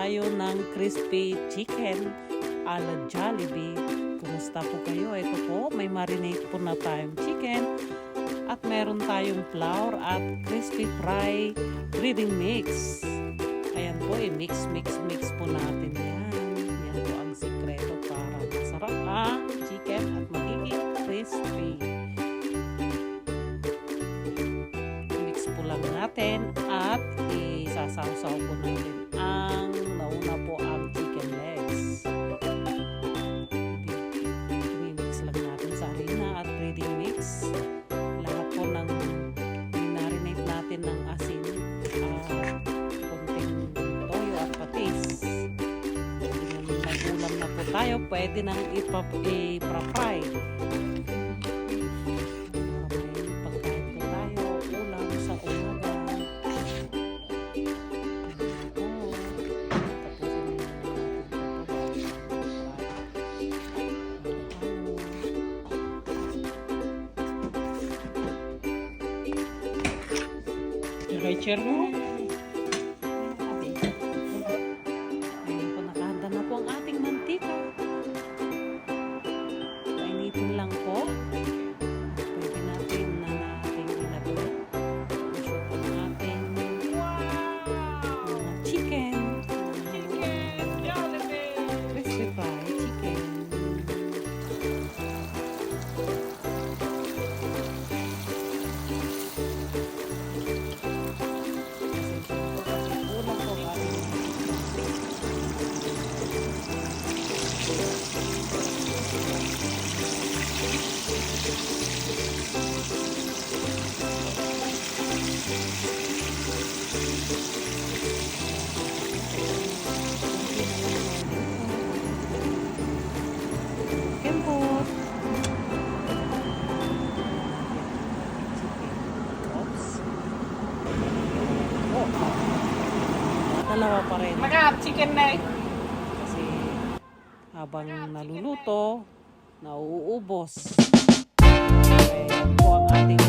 tayo ng crispy chicken ala Jollibee. Kumusta po kayo? Ito po, may marinate po na tayong chicken at meron tayong flour at crispy fry breading mix. Ayan po, i-mix po natin yan. Yan po ang sikreto para masarap ang chicken at magiging crispy. I-mix po lang natin at isasawsaw po natin ang nauna po ang chicken legs. I-mix lang natin sa harina at breading mix. Lahat po ng marinate natin ng asin, konting toyo at patis. Nagulam na po tayo, pwede nang ipra-fry. Chair mo. Ayun po, nakahanda na po ang ating mantika. Painitin lang po. Pwede natin ilagay. Ishoot ang ating mga chicken. Jollibee! Crispy fry chicken. Dalawa pa rin. Chicken na eh. Kasi habang naluluto, nauubos. Kaya po ang ating